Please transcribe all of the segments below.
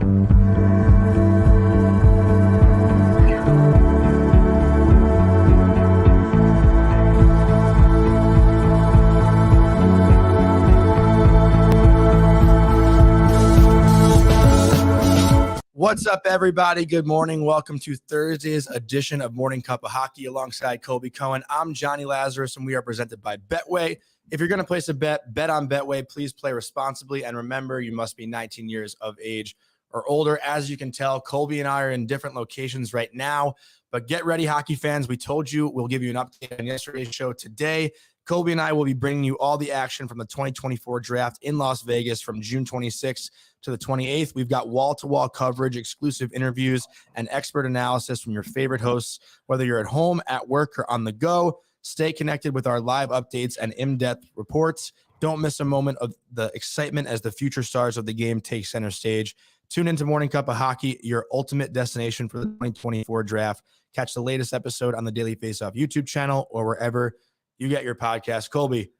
What's up, everybody? Good morning. Welcome to Thursday's edition of Morning Cup of Hockey alongside Colby, Cohen. I'm Jonny, Lazarus, and we are presented by Betway. If you're going to place a bet on Betway. Please play responsibly. And remember, you must be 19 years of age or older. As you can tell, Colby and I are in different locations right now. But get ready, hockey fans. We told you we'll give you an update on yesterday's show today. Colby and I will be bringing you all the action from the 2024 draft in Las Vegas from June 26th to the 28th. We've got wall-to-wall coverage, exclusive interviews, and expert analysis from your favorite hosts, whether you're at home, at work, or on the go. Stay connected with our live updates and in-depth reports. Don't miss a moment of the excitement as the future stars of the game take center stage. Tune into Morning Cup of Hockey, your ultimate destination for the 2024 draft. Catch the latest episode on the Daily Faceoff YouTube channel or wherever you get your podcast. Colby,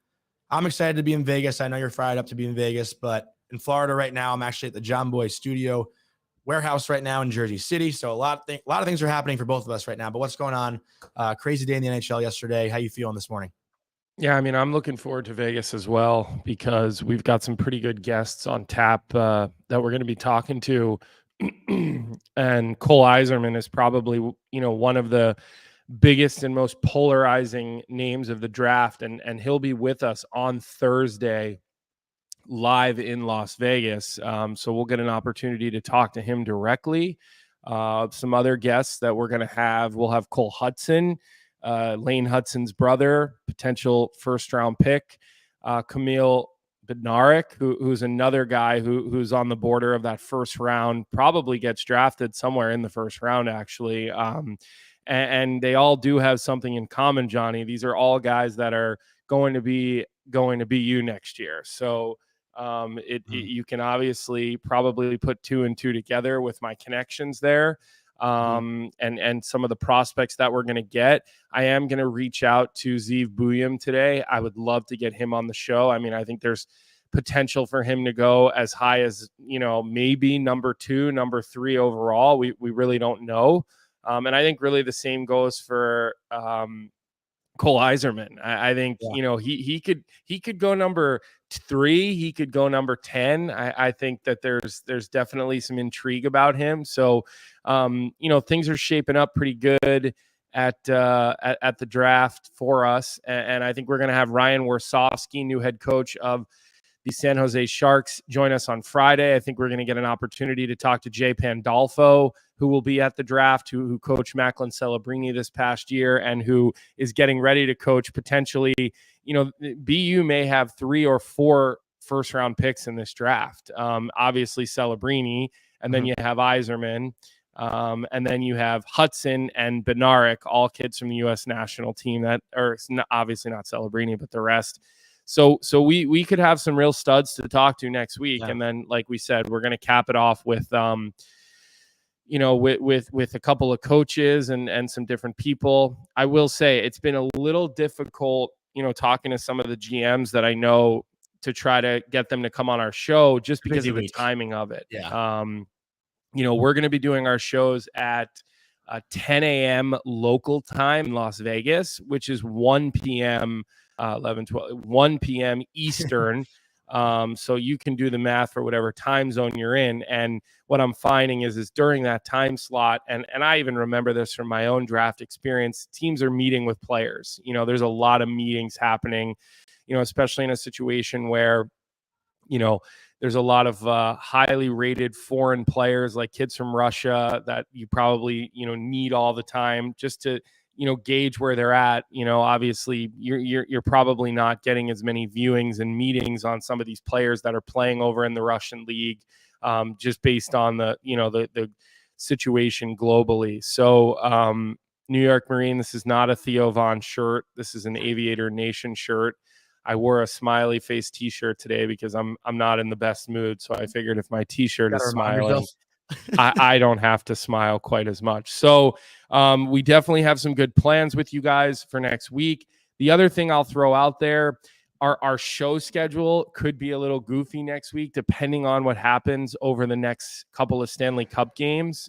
I'm excited to be in Vegas. I know you're fired up to be in Vegas, but in Florida right now, I'm actually at the John Boy Studio warehouse right now in Jersey City. So a lot of things are happening for both of us right now. But what's going on? Crazy day in the NHL yesterday. How you feeling this morning? Yeah, I mean, I'm looking forward to Vegas as well because we've got some pretty good guests on tap that we're going to be talking to. And Cole Yzerman is probably, one of the biggest and most polarizing names of the draft. And he'll be with us on Thursday live in Las Vegas. So we'll get an opportunity to talk to him directly. Some other guests that we're going to have, we'll have Cole Hudson, Lane Hudson's brother, potential first-round pick, Camille Bednarik, who's another guy who's on the border of that first round, probably gets drafted somewhere in the first round, actually. And they all do have something in common, Jonny. These are all guys that are going to be you next year. So you can obviously probably put two and two together with my connections there. And some of the prospects that we're going to get. I am going to reach out to Zeev Buium today. I would love to get him on the show. I mean, I think there's potential for him to go as high as, maybe number 2, number 3 overall. We really don't know. And I think really the same goes for Cole Yzerman. I think, he could go number 3. He could go number 10. I think that there's definitely some intrigue about him. So, things are shaping up pretty good at the draft for us. And I think we're going to have Ryan Warsofsky, new head coach of the San Jose Sharks, join us on Friday. I think we're going to get an opportunity to talk to Jay Pandolfo, who will be at the draft, who coached Macklin Celebrini this past year and who is getting ready to coach potentially. BU may have 3 or 4 first-round picks in this draft. Obviously Celebrini, and then you have Yzerman, and then you have Hudson and Bednarik, all kids from the U.S. national team that are obviously not Celebrini, but the rest. So we could have some real studs to talk to next week. Yeah. And then, like we said, we're going to cap it off with, with a couple of coaches and some different people. I will say it's been a little difficult, talking to some of the GMs that I know to try to get them to come on our show just because of the timing of it. Yeah. We're going to be doing our shows at 10 a.m. local time in Las Vegas, which is 1 p.m. 1 p.m. Eastern. So you can do the math for whatever time zone you're in. And what I'm finding is during that time slot, and I even remember this from my own draft experience, teams are meeting with players. There's a lot of meetings happening, especially in a situation where, there's a lot of highly rated foreign players like kids from Russia that you probably, need all the time just to, gauge where they're at. Obviously you're probably not getting as many viewings and meetings on some of these players that are playing over in the Russian league, just based on the situation globally. So, New York Marine, this is not a Theo Von shirt. This is an Aviator Nation shirt. I wore a smiley face t-shirt today because I'm not in the best mood. So I figured if my t-shirt is smiling, I don't have to smile quite as much. So we definitely have some good plans with you guys for next week. The other thing I'll throw out there, our show schedule could be a little goofy next week, depending on what happens over the next couple of Stanley Cup games.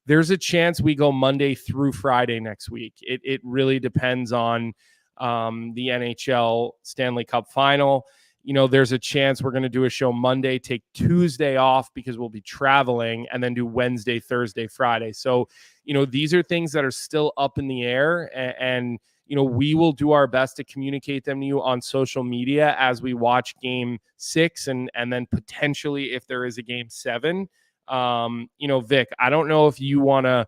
There's a chance we go Monday through Friday next week. It really depends on the NHL Stanley Cup final. There's a chance we're going to do a show Monday, take Tuesday off because we'll be traveling, and then do Wednesday, Thursday, Friday. So, these are things that are still up in the air, and we will do our best to communicate them to you on social media as we watch game 6 and then potentially if there is a game 7. Vic, I don't know if you want to,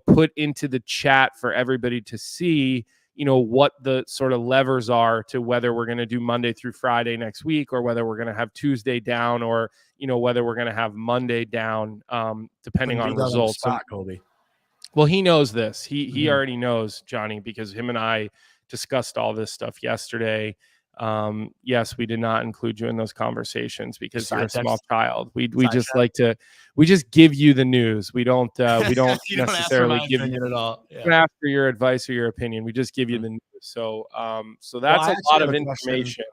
put into the chat for everybody to see, what the sort of levers are to whether we're going to do Monday through Friday next week, or whether we're going to have Tuesday down, or, whether we're going to have Monday down, depending on results. Colby. Well, he knows this. He already knows, Johnny, because him and I discussed all this stuff yesterday. Yes, we did not include you in those conversations because you're a small child. We just like to give you the news. We don't necessarily give you at all. Yeah. Ask for your advice or your opinion. We just give you the news. So that's a lot of information.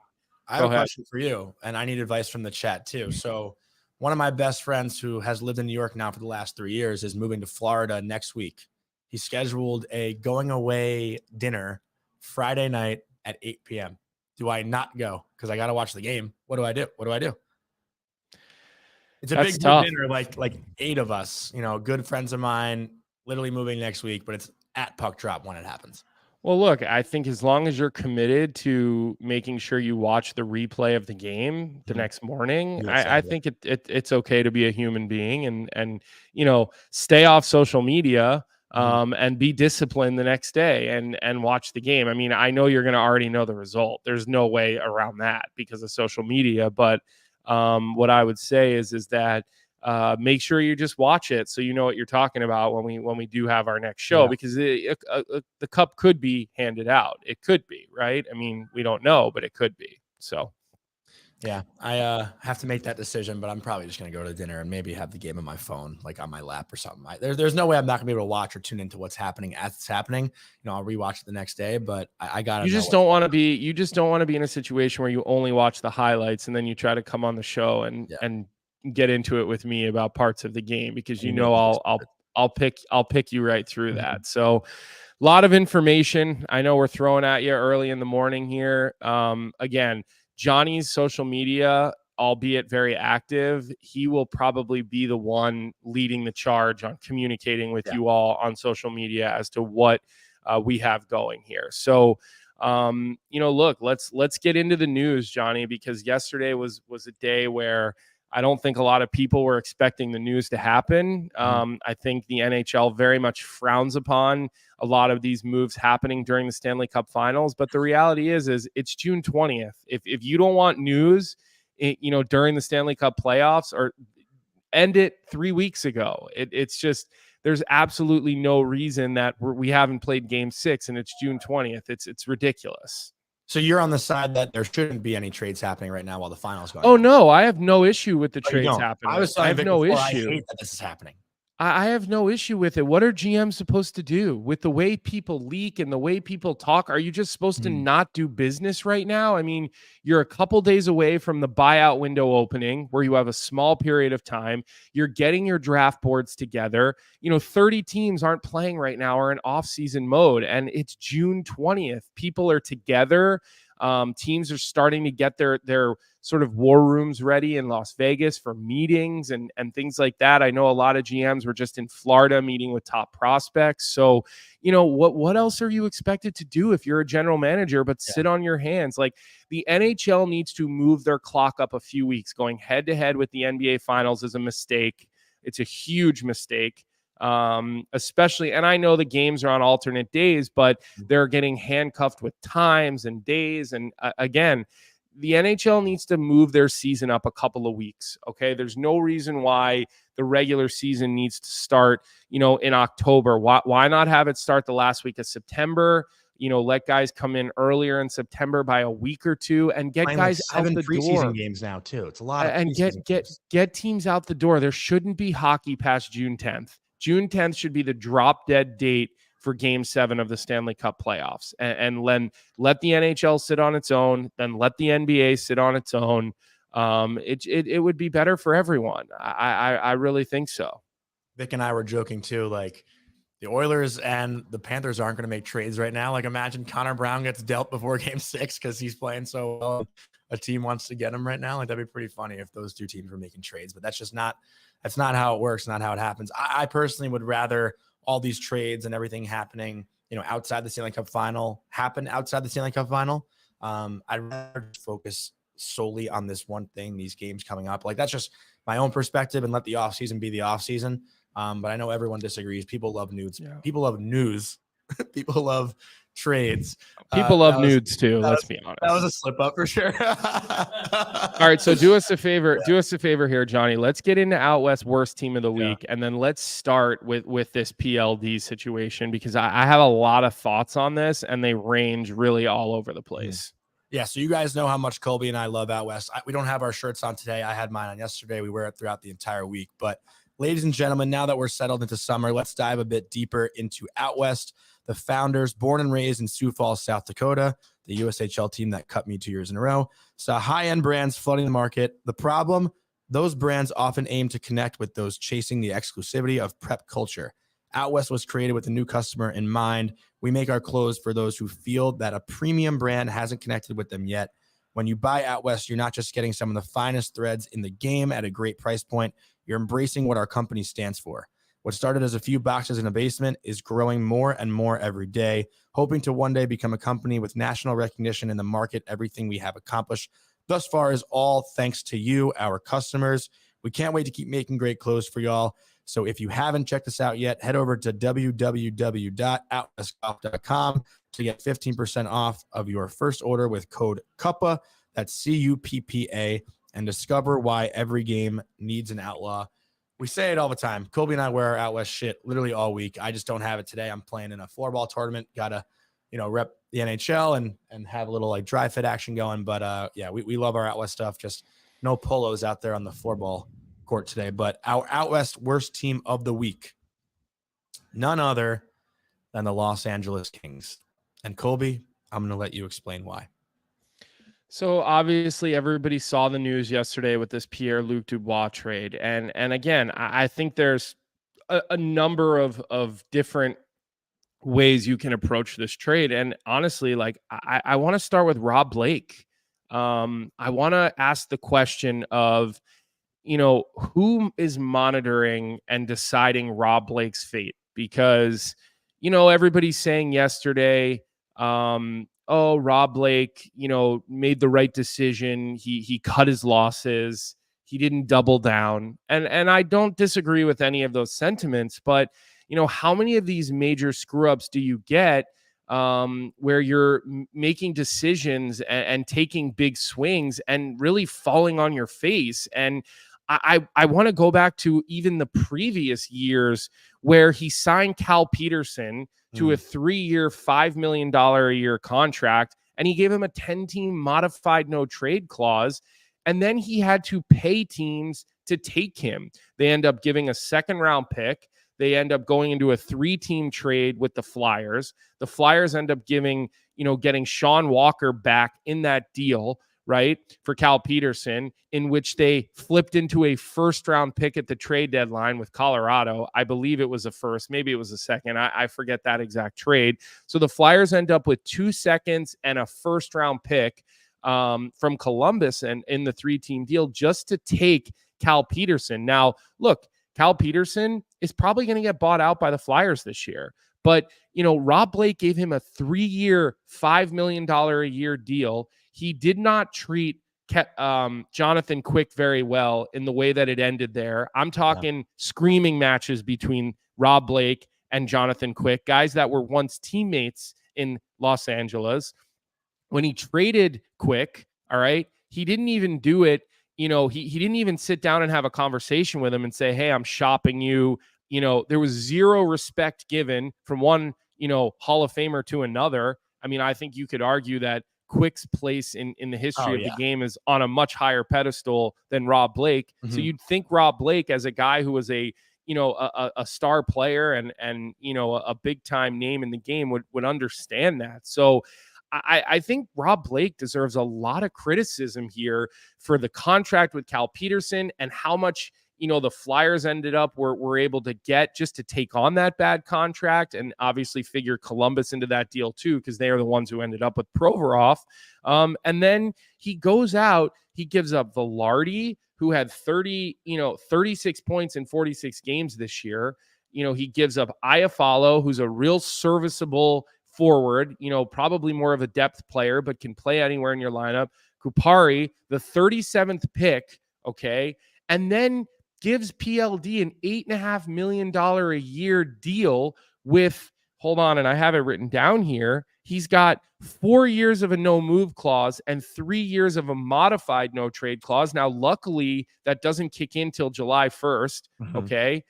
I have a question for you, and I need advice from the chat too. So one of my best friends who has lived in New York now for the last 3 years is moving to Florida next week. He scheduled a going away dinner Friday night at 8 p.m. Do I not go? Because I got to watch the game. What do I do? It's a big dinner, like 8 of us, good friends of mine, literally moving next week, but it's at puck drop when it happens. Well, look, I think as long as you're committed to making sure you watch the replay of the game the next morning, I think it's okay to be a human being and stay off social media and be disciplined the next day and watch the game. I mean, I know you're going to already know the result. There's no way around that because of social media. But what I would say is that make sure you just watch it so you know what you're talking about when we do have our next show, because the cup could be handed out. It could be, right? I mean, we don't know, but it could be. So yeah, I have to make that decision, but I'm probably just going to go to dinner and maybe have the game on my phone, like on my lap or something. There's no way I'm not going to be able to watch or tune into what's happening as it's happening. I'll rewatch it the next day, but I got to. You just don't want to be in a situation where you only watch the highlights and then you try to come on the show and get into it with me about parts of the game, because I'll pick you right through that. So a lot of information I know we're throwing at you early in the morning here. Again, Johnny's social media, albeit very active, he will probably be the one leading the charge on communicating with you all on social media as to what we have going here. So look, let's get into the news, Johnny, because yesterday was a day where I don't think a lot of people were expecting the news to happen. I think the NHL very much frowns upon a lot of these moves happening during the Stanley Cup Finals. But the reality is it's June 20th. If you don't want news, during the Stanley Cup playoffs, or end it 3 weeks ago. It's just, there's absolutely no reason that we haven't played Game 6 and it's June 20th. It's ridiculous. So you're on the side that there shouldn't be any trades happening right now while the finals going. Oh, no, I have no issue with the trades happening. I have no issue. I hate that this is happening. I have no issue with it. What are GMs supposed to do with the way people leak and the way people talk? Are you just supposed to not do business right now? I mean, you're a couple days away from the buyout window opening where you have a small period of time. You're getting your draft boards together. 30 teams aren't playing right now or in off-season mode, and it's June 20th. People are together. Teams are starting to get their sort of war rooms ready in Las Vegas for meetings and things like that. I know a lot of GMs were just in Florida meeting with top prospects. So, what else are you expected to do if you're a general manager but sit on your hands? Like, the NHL needs to move their clock up a few weeks. Going head to head with the NBA Finals is a mistake. It's a huge mistake. Especially, and I know the games are on alternate days, but they're getting handcuffed with times and days. And again, the NHL needs to move their season up a couple of weeks. Okay. There's no reason why the regular season needs to start, in October. Why not have it start the last week of September? Let guys come in earlier in September by a week or two and get guys out the door. Games now too. It's a lot of and get teams out the door. There shouldn't be hockey past June 10th. June 10th should be the drop dead date for Game 7 of the Stanley Cup playoffs, and then let the NHL sit on its own, then let the NBA sit on its own. It would be better for everyone. I really think so. Vic and I were joking too, like the Oilers and the Panthers aren't going to make trades right now. Like imagine Connor Brown gets dealt before Game 6 because he's playing so well. A team wants to get him right now. Like that'd be pretty funny if those two teams were making trades, but that's not how it works, not how it happens. I personally would rather all these trades and everything happening, outside the Stanley Cup final happen outside the Stanley Cup final. I'd rather focus solely on this one thing, these games coming up. Like that's just my own perspective, and let the offseason be the offseason. But I know everyone disagrees. People love nudes. Yeah. People love news. People love trades. People love nudes too. Let's be honest. That was a slip up for sure. All right. So do us a favor. Do us a favor here, Johnny. Let's get into Out West worst team of the week. And then let's start with this PLD situation, because I have a lot of thoughts on this and they range really all over the place. Yeah. So you guys know how much Colby and I love Out West. We don't have our shirts on today. I had mine on yesterday. We wear it throughout the entire week, but ladies and gentlemen, now that we're settled into summer, let's dive a bit deeper into Out West. The founders, born and raised in Sioux Falls, South Dakota, the USHL team that cut me 2 years in a row, saw high-end brands flooding the market. The problem, those brands often aim to connect with those chasing the exclusivity of prep culture. Out West was created with a new customer in mind. We make our clothes for those who feel that a premium brand hasn't connected with them yet. When you buy Out West, you're not just getting some of the finest threads in the game at a great price point. You're embracing what our company stands for. What started as a few boxes in a basement is growing more and more every day, hoping to one day become a company with national recognition in the market. Everything we have accomplished thus far is all thanks to you, our customers. We can't wait to keep making great clothes for y'all. So if you haven't checked us out yet, head over to www.outwestgolf.com to get 15% off of your first order with code Cuppa. That's CUPPA, and discover why every game needs an outlaw. We say it all the time. Colby and I wear our Out West shit literally all week. I just don't have it today. I'm playing in a floorball tournament. Gotta, rep the NHL and have a little like dry fit action going. But we love our Out West stuff. Just no polos out there on the floorball court today. But our Out West worst team of the week, none other than the Los Angeles Kings. And Colby, I'm going to let you explain why. So obviously everybody saw the news yesterday with this Pierre-Luc Dubois trade. And again, I think there's a number of different ways you can approach this trade. And honestly, like I want to start with Rob Blake. I want to ask the question of, who is monitoring and deciding Rob Blake's fate? Because, everybody's saying yesterday, Rob Blake, made the right decision. He cut his losses. He didn't double down. And I don't disagree with any of those sentiments, but how many of these major screw ups do you get where you're making decisions and taking big swings and really falling on your face? And I want to go back to even the previous years where he signed Cal Peterson to a 3-year, $5 million a year contract, and he gave him a 10-team modified no trade clause, and then he had to pay teams to take him. They end up giving a second-round pick. They end up going into a 3-team trade with the Flyers. The Flyers end up getting Sean Walker back in that deal, right, for Cal Peterson, in which they flipped into a first-round pick at the trade deadline with Colorado. I believe it was a first. Maybe it was a second. I forget that exact trade. So the Flyers end up with 2 seconds and a first-round pick from Columbus and in the 3-team deal just to take Cal Peterson. Now, look, Cal Peterson is probably going to get bought out by the Flyers this year. But, Rob Blake gave him a 3-year, $5 million a year deal. He did not treat Jonathan Quick very well in the way that it ended there. I'm talking screaming matches between Rob Blake and Jonathan Quick, guys that were once teammates in Los Angeles. When he traded Quick, all right, he didn't even do it. He didn't even sit down and have a conversation with him and say, hey, I'm shopping you. There was zero respect given from one, Hall of Famer to another. I mean, I think you could argue that Quick's place in the history of the game is on a much higher pedestal than Rob Blake. So you'd think Rob Blake, as a guy who was a a star player and a big time name in the game would understand that. So I think Rob Blake deserves a lot of criticism here for the contract with Cal Peterson and how much the Flyers ended up were able to get just to take on that bad contract, and obviously figure Columbus into that deal too, because they are the ones who ended up with Provorov. And then he goes out, he gives up Velarde, who had 36 points in 46 games this year. He gives up Iafallo, who's a real serviceable forward, probably more of a depth player, but can play anywhere in your lineup. Kupari, the 37th pick, okay, and then gives PLD an $8.5 million a year deal with, hold on, and I have it written down here. He's got 4 years of a no move clause and 3 years of a modified no trade clause. Now, luckily, that doesn't kick in till July 1st. Okay.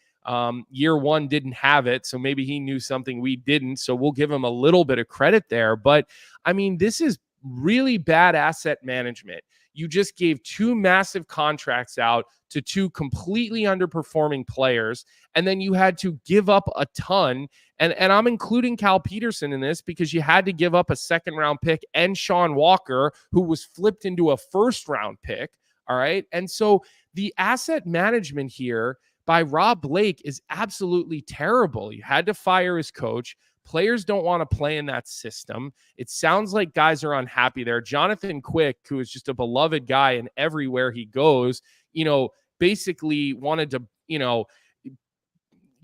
Year one didn't have it, so maybe he knew something we didn't. So we'll give him a little bit of credit there. But I mean, this is really bad asset management. You just gave 2 massive contracts out to 2 completely underperforming players, and then you had to give up a ton. And I'm including Cal Peterson in this because you had to give up a 2nd round pick and Sean Walker, who was flipped into a 1st round pick. All right. And so the asset management here by Rob Blake is absolutely terrible. You had to fire his coach. Players don't want to play in that system. It sounds like guys are unhappy there. Jonathan Quick, who is just a beloved guy and everywhere he goes, basically wanted to,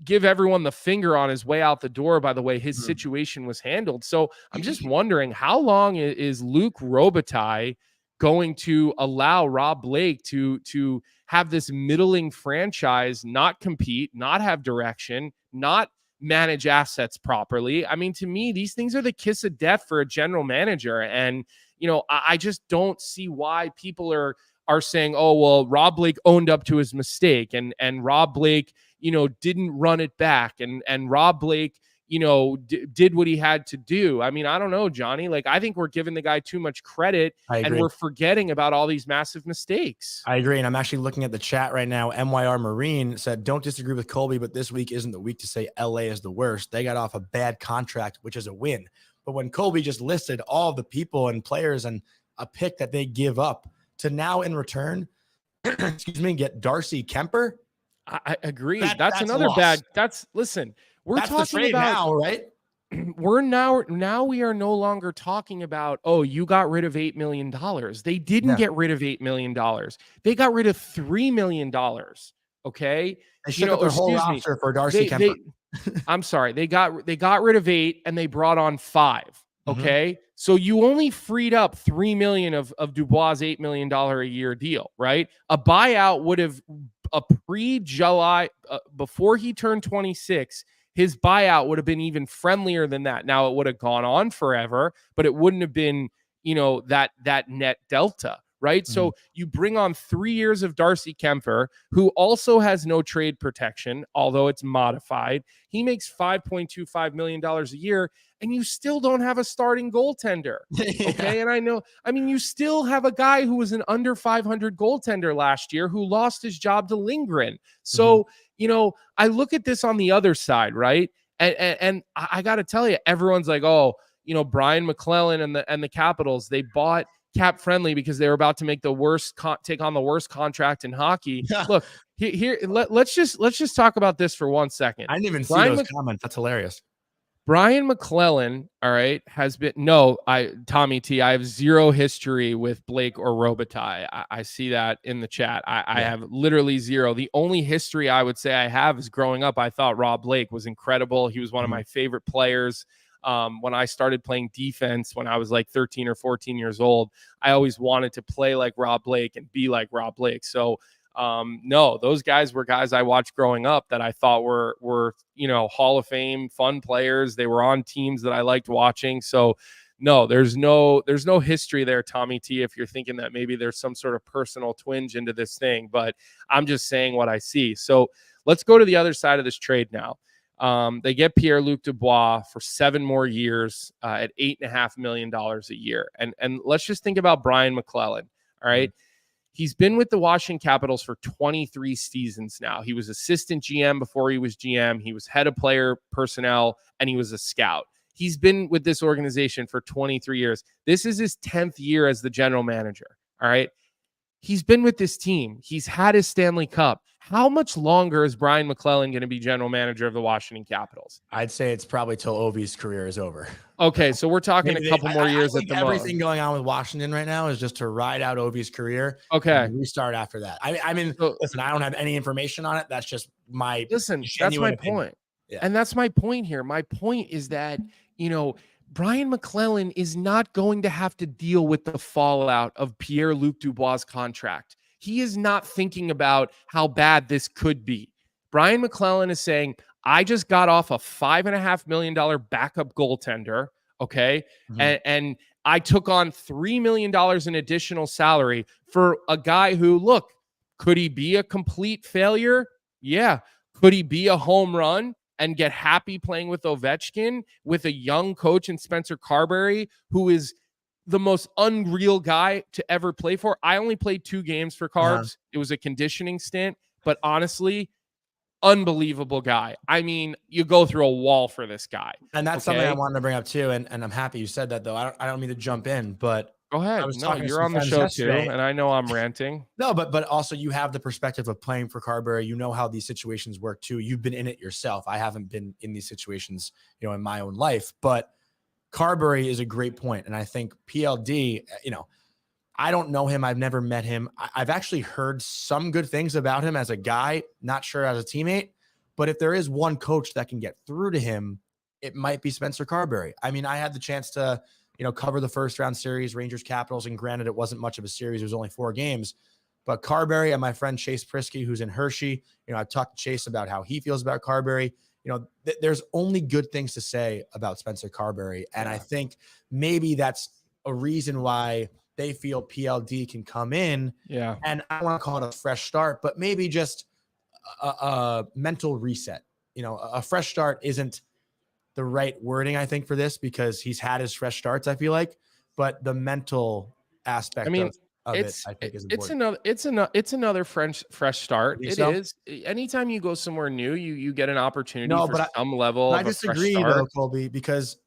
give everyone the finger on his way out the door by the way his situation was handled. So I'm just wondering, how long is Luc Robitaille going to allow Rob Blake to have this middling franchise not compete, not have direction, not manage assets properly? I mean, to me, these things are the kiss of death for a general manager. And, I just don't see why people are saying, oh, well, Rob Blake owned up to his mistake and Rob Blake, didn't run it back and Rob Blake, did what he had to do. I mean, I don't know, Johnny. Like, I think we're giving the guy too much credit and we're forgetting about all these massive mistakes. I agree. And I'm actually looking at the chat right now. MYR Marine said, don't disagree with Colby, but this week isn't the week to say LA is the worst. They got off a bad contract, which is a win. But when Colby just listed all the people and players and a pick that they give up to now in return, get Darcy Kemper. I agree. That's another bad. Listen, we're talking about now, right? We are no longer talking about, oh, you got rid of $8 million. They didn't get rid of $8 million. They got rid of $3 million. Okay. They shook up their whole roster for Darcy Kemper. I'm sorry. They got rid of 8 and they brought on 5. Okay. So you only freed up $3 million of Dubois' $8 million a year deal, right? A buyout would have a pre-July, before he turned 26, his buyout would have been even friendlier than that. Now it would have gone on forever, but it wouldn't have been, that net delta, right? So you bring on 3 years of Darcy Kemper, who also has no trade protection, although it's modified. He makes $5.25 million a year, and you still don't have a starting goaltender. Okay. And you still have a guy who was an under 500 goaltender last year who lost his job to Lindgren. So, I look at this on the other side, right? And I got to tell you, everyone's like, oh, Brian McClellan and the Capitals, they bought cap friendly because they were about to make take on the worst contract in hockey. Yeah. Look, let's just talk about this for 1 second. I didn't even see those comments. That's hilarious. Brian McClellan, all right, has been Tommy T. I have zero history with Blake or Robitaille. I see that in the chat. I have literally zero. The only history I would say I have is growing up. I thought Rob Blake was incredible. He was one of my favorite players. When I started playing defense when I was like 13 or 14 years old, I always wanted to play like Rob Blake and be like Rob Blake. So no, those guys were guys I watched growing up that I thought were Hall of Fame fun players. They were on teams that I liked watching. So no, there's no history there, Tommy T, if you're thinking that maybe there's some sort of personal twinge into this thing, but I'm just saying what I see. So let's go to the other side of this trade now. They get Pierre-Luc Dubois for 7 more years at $8.5 million a year. And let's just think about Brian McClellan. All right. He's been with the Washington Capitals for 23 seasons now. He was assistant GM before he was GM. He was head of player personnel, and he was a scout. He's been with this organization for 23 years. This is his 10th year as the general manager. All right. He's been with this team. He's had his Stanley Cup. How much longer is Brian McClellan going to be general manager of the Washington Capitals? I'd say it's probably till Ovi's career is over. Okay, so we're talking Maybe a couple more years I at think the everything most. going on with Washington right now is just to ride out Ovi's career. Okay. And restart after that. I mean, listen, I don't have any information on it. That's just my that's my opinion. point. Yeah. And that's my point here. My point is that, Brian McClellan is not going to have to deal with the fallout of Pierre-Luc Dubois' contract. He is not thinking about how bad this could be. Brian McClellan is saying, I just got off a $5.5 million backup goaltender, okay? Mm-hmm. And I took on $3 million in additional salary for a guy who, look, could he be a complete failure? Yeah. Could he be a home run and get happy playing with Ovechkin, with a young coach in Spencer Carberry, who is the most unreal guy to ever play for? I only played 2 games for Carbs. It was a conditioning stint, but honestly, unbelievable guy. I mean, you go through a wall for this guy. And that's something I wanted to bring up too. And I'm happy you said that, though. I don't mean to jump in, but go ahead. No, you're on the show too, and I know I'm ranting. No, but also you have the perspective of playing for Carberry. You know how these situations work too. You've been in it yourself. I haven't been in these situations, in my own life. But Carberry is a great point, and I think PLD, I don't know him. I've never met him. I've actually heard some good things about him as a guy, not sure as a teammate. But if there is one coach that can get through to him, it might be Spencer Carberry. I mean, I had the chance to cover the first round series, Rangers Capitals. And granted, it wasn't much of a series. It was only 4 games. But Carberry and my friend Chase Prisky, who's in Hershey, I've talked to Chase about how he feels about Carberry. There's only good things to say about Spencer Carberry. And I think maybe that's a reason why they feel PLD can come in. Yeah. And I don't want to call it a fresh start, but maybe just a mental reset. A fresh start isn't the right wording, I think, for this, because he's had his fresh starts, I feel like, but the mental aspect of it, I think, is important. It's another fresh start. It is. Anytime you go somewhere new, you get an opportunity for some level of a fresh start. I disagree, though, Colby, because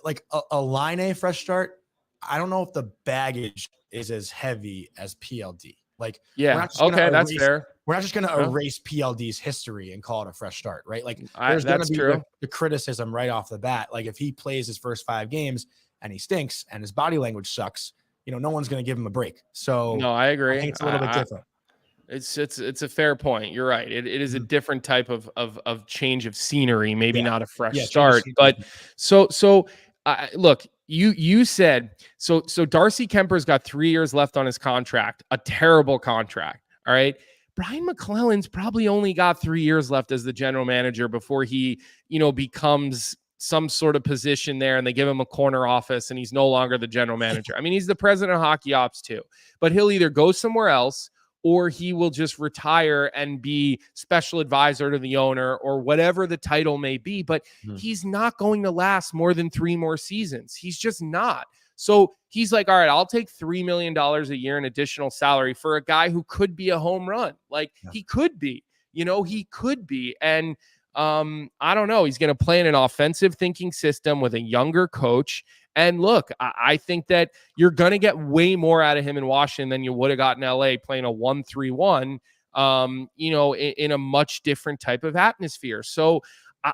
like a line A fresh start, I don't know if the baggage is as heavy as PLD. Like, yeah, okay, that's fair. We're not just going to erase PLD's history and call it a fresh start, right? Like, there's going to be the criticism right off the bat. Like, if he plays his first 5 games and he stinks and his body language sucks, no one's going to give him a break. So no, I agree. I think it's a little bit different. It's a fair point. You're right. It is a different type of change of scenery, maybe not a fresh start, but look, you said so Darcy Kemper's got 3 years left on his contract, a terrible contract. All right. Brian McClellan's probably only got 3 years left as the general manager before he, becomes some sort of position there and they give him a corner office and he's no longer the general manager. I mean, he's the president of hockey ops too, but he'll either go somewhere else or he will just retire and be special advisor to the owner or whatever the title may be. But he's not going to last more than 3 more seasons. He's just not. So he's like, all right, I'll take $3 million a year in additional salary for a guy who could be a home run. Like he could be, he could be. And I don't know. He's going to play in an offensive thinking system with a younger coach. And look, I think that you're going to get way more out of him in Washington than you would have got in LA playing a 1-3-1, in a much different type of atmosphere. So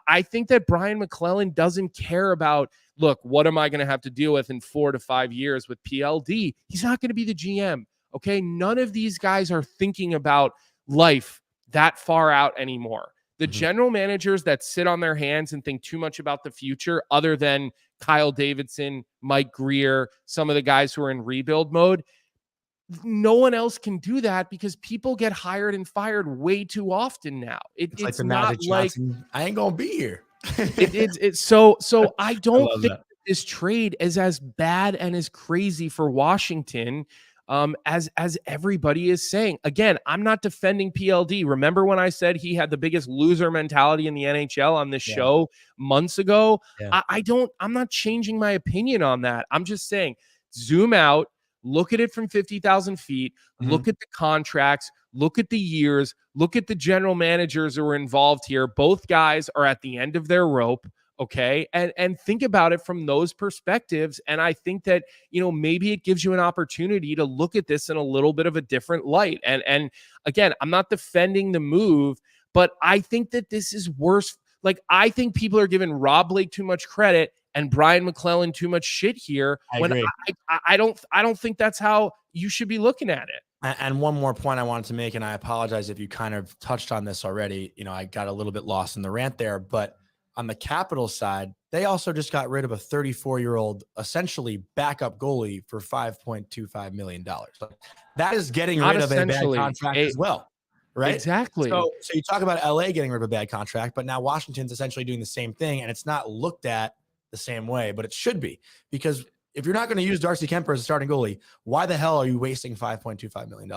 I think that Brian McClellan doesn't care about, look, what am I going to have to deal with in 4 to 5 years with PLD? He's not going to be the GM. Okay. None of these guys are thinking about life that far out anymore. The general managers that sit on their hands and think too much about the future, other than Kyle Davidson, Mike Greer, some of the guys who are in rebuild mode, no one else can do that because people get hired and fired way too often now. It's like the not Magic Johnson, I ain't gonna be here. So I don't think this trade is as bad and as crazy for Washington as everybody is saying. Again, I'm not defending PLD. Remember when I said he had the biggest loser mentality in the NHL on this show months ago? I'm not changing my opinion on that. I'm just saying, zoom out, look at it from 50,000 feet, look at the contracts, look at the years, look at the general managers who are involved here. Both guys are at the end of their rope. Okay. And think about it from those perspectives. And I think that, maybe it gives you an opportunity to look at this in a little bit of a different light. And again, I'm not defending the move, but I think that this is worse. Like, I think people are giving Rob Blake too much credit and Brian McClellan too much shit here. I agree. I don't think that's how you should be looking at it. And one more point I wanted to make, and I apologize if you kind of touched on this already. I got a little bit lost in the rant there, but on the Capitals side, they also just got rid of a 34-year-old, essentially backup goalie for $5.25 million. That is getting rid of a bad contract as well, right? Exactly. So you talk about LA getting rid of a bad contract, but now Washington's essentially doing the same thing, and it's not looked at the same way, but it should be, because if you're not going to use Darcy Kemper as a starting goalie, why the hell are you wasting $5.25 million?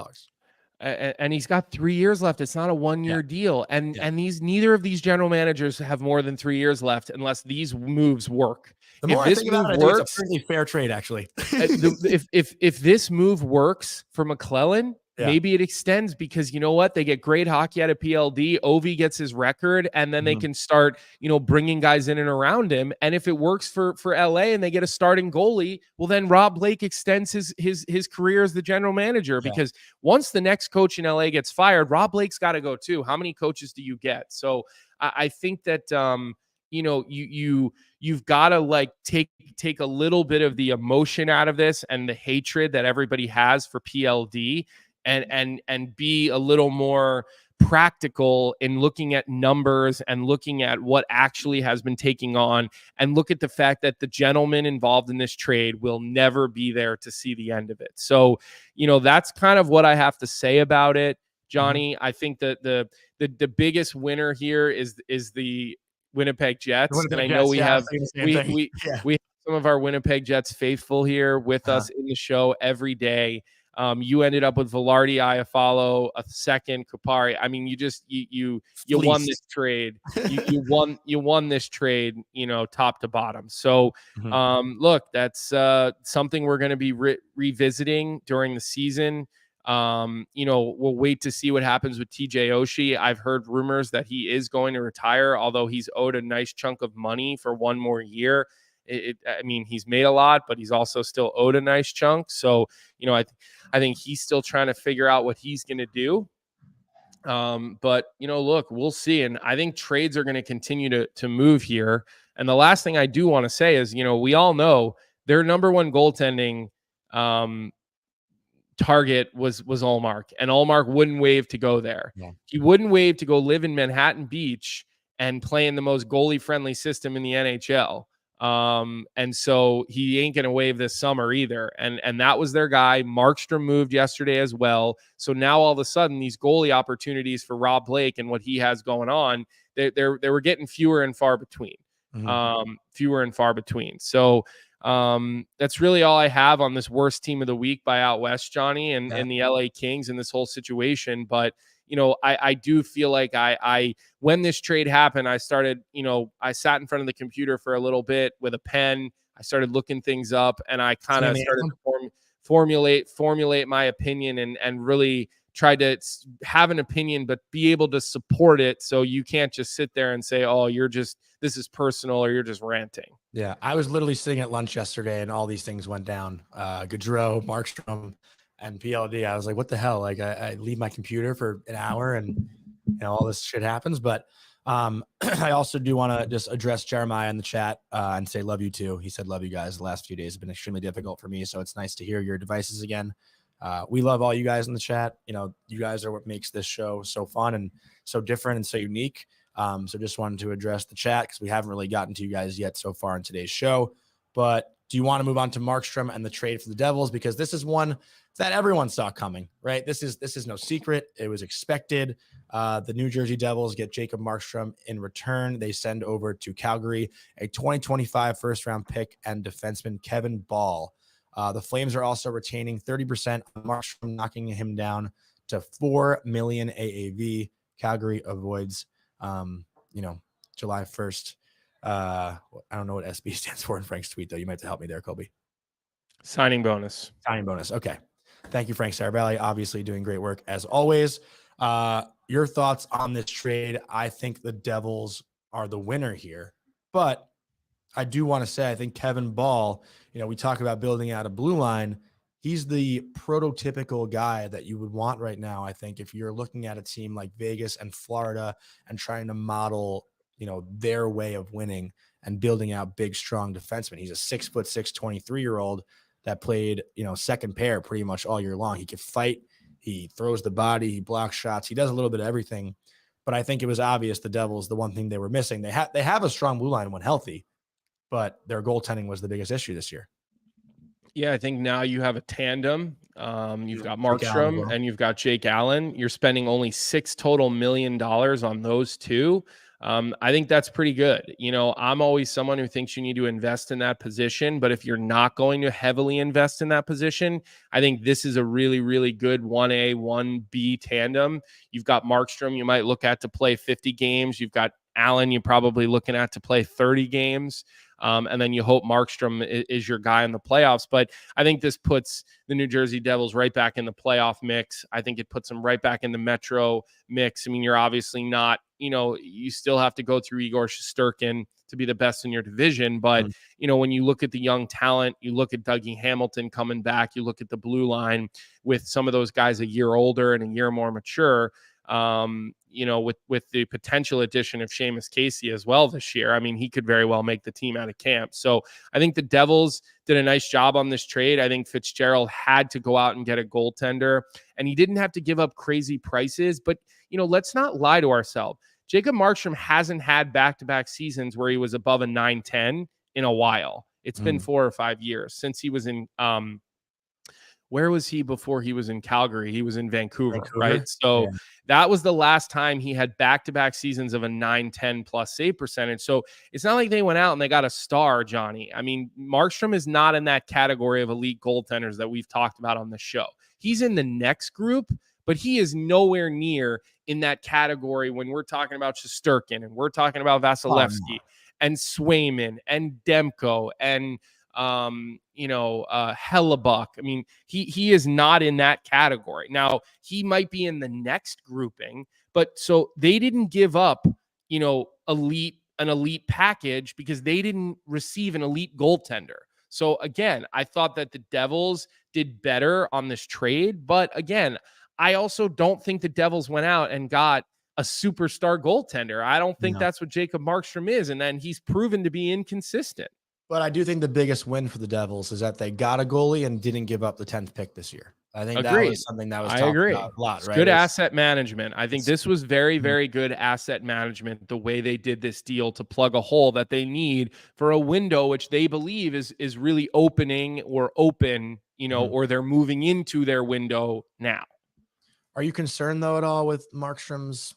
And he's got 3 years left. It's not a 1-year deal. And neither of these general managers have more than 3 years left unless these moves work. The more I think about it, I think it's a pretty fair trade, actually. if this move works for McClellan, maybe it extends, because you know what? They get great hockey out of PLD. Ovi gets his record, and then they can start, bringing guys in and around him. And if it works for LA and they get a starting goalie, well, then Rob Blake extends his career as the general manager, because once the next coach in LA gets fired, Rob Blake's got to go too. How many coaches do you get? So I think that, you've got to like take a little bit of the emotion out of this and the hatred that everybody has for PLD, and be a little more practical in looking at numbers and looking at what actually has been taking on, and look at the fact that the gentleman involved in this trade will never be there to see the end of it. So, that's kind of what I have to say about it, Johnny. I think that the biggest winner here is the Winnipeg Jets. And I know we have some of our Winnipeg Jets faithful here with us in the show every day. You ended up with Velarde, Iafallo, a second, Kupari. I mean, you won this trade. You won this trade, top to bottom. So, look, that's something we're going to be revisiting during the season. We'll wait to see what happens with TJ Oshie. I've heard rumors that he is going to retire, although he's owed a nice chunk of money for one more year. He's made a lot, but he's also still owed a nice chunk. So, I think he's still trying to figure out what he's going to do. But, look, we'll see. And I think trades are going to continue to move here. And the last thing I do want to say is, we all know their number one goaltending target was Ullmark, and Ullmark wouldn't waive to go there. Yeah. He wouldn't waive to go live in Manhattan Beach and play in the most goalie-friendly system in the NHL. And so he ain't going to waive this summer either. And that was their guy. Markstrom moved yesterday as well. So now all of a sudden these goalie opportunities for Rob Blake and what he has going on, they were getting fewer and far between. So that's really all I have on this worst team of the week by out West, Johnny, and the LA Kings in this whole situation. But I do feel like I when this trade happened, I started, I sat in front of the computer for a little bit with a pen. I started looking things up, and I kind of started to formulate my opinion and really tried to have an opinion, but be able to support it. So you can't just sit there and say, oh, this is personal, or you're just ranting. Yeah. I was literally sitting at lunch yesterday and all these things went down. Goodrow, Markstrom, and PLD. I was like, what the hell? Like I leave my computer for an hour and all this shit happens. But I also do want to just address Jeremiah in the chat and say, love you too. He said, love you guys. The last few days have been extremely difficult for me. So it's nice to hear your devices again. We love all you guys in the chat. You guys are what makes this show so fun and so different and so unique. So just wanted to address the chat because we haven't really gotten to you guys yet so far in today's show. But do you want to move on to Markstrom and the trade for the Devils? Because this is one that everyone saw coming, right? This is no secret. It was expected. The New Jersey Devils get Jacob Markstrom. In return, they send over to Calgary a 2025 first-round pick and defenseman Kevin Ball. The Flames are also retaining 30% on Markstrom, knocking him down to $4 million AAV. Calgary avoids, July 1st. I don't know what SB stands for in Frank's tweet, though. You might have to help me there, Colby. Signing bonus. Signing bonus. Okay. Thank you, Frank Saravelli. Obviously doing great work as always. Your thoughts on this trade? I think the Devils are the winner here, but I do want to say, I think Kevin Ball, we talk about building out a blue line. He's the prototypical guy that you would want right now. I think if you're looking at a team like Vegas and Florida and trying to model, their way of winning and building out big, strong defensemen. He's a 6'6", 23-year-old that played, second pair pretty much all year long. He could fight. He throws the body. He blocks shots. He does a little bit of everything. But I think it was obvious the Devils, the one thing they were missing, they have a strong blue line when healthy, but their goaltending was the biggest issue this year. Yeah, I think now you have a tandem. You've got Markstrom and you've got Jake Allen. You're spending only $6 million on those two. I think that's pretty good. I'm always someone who thinks you need to invest in that position, but if you're not going to heavily invest in that position, I think this is a really, really good 1A, 1B tandem. You've got Markstrom you might look at to play 50 games. You've got Allen you're probably looking at to play 30 games. And then you hope Markstrom is your guy in the playoffs. But I think this puts the New Jersey Devils right back in the playoff mix. I think it puts them right back in the Metro mix. I mean, you're obviously not, you still have to go through Igor Shesterkin to be the best in your division. But, when you look at the young talent, you look at Dougie Hamilton coming back, you look at the blue line with some of those guys a year older and a year more mature. With the potential addition of Seamus Casey as well this year. I mean, he could very well make the team out of camp. So I think the Devils did a nice job on this trade. I think Fitzgerald had to go out and get a goaltender, and he didn't have to give up crazy prices. But, let's not lie to ourselves. Jacob Markstrom hasn't had back-to-back seasons where he was above a 910 in a while. It's been 4 or 5 years since he was in where was he before he was in Calgary? He was in Vancouver. Right? So that was the last time he had back-to-back seasons of a 910 plus save percentage. So it's not like they went out and they got a star, Johnny. I mean, Markstrom is not in that category of elite goaltenders that we've talked about on the show. He's in the next group, but he is nowhere near in that category when we're talking about Shesterkin and we're talking about Vasilevsky and Swayman and Demko and Hellebuck. I mean, he is not in that category. Now, he might be in the next grouping, but so they didn't give up, an elite package because they didn't receive an elite goaltender. So again, I thought that the Devils did better on this trade, but again, I also don't think the Devils went out and got a superstar goaltender. I don't think that's what Jacob Markstrom is, and then he's proven to be inconsistent. But I do think the biggest win for the Devils is that they got a goalie and didn't give up the 10th pick this year. I think that was something that was talked about a lot, right? Good asset management. I think this was very, very good asset management, the way they did this deal to plug a hole that they need for a window, which they believe is really opening or open, or they're moving into their window now. Are you concerned, though, at all with Markstrom's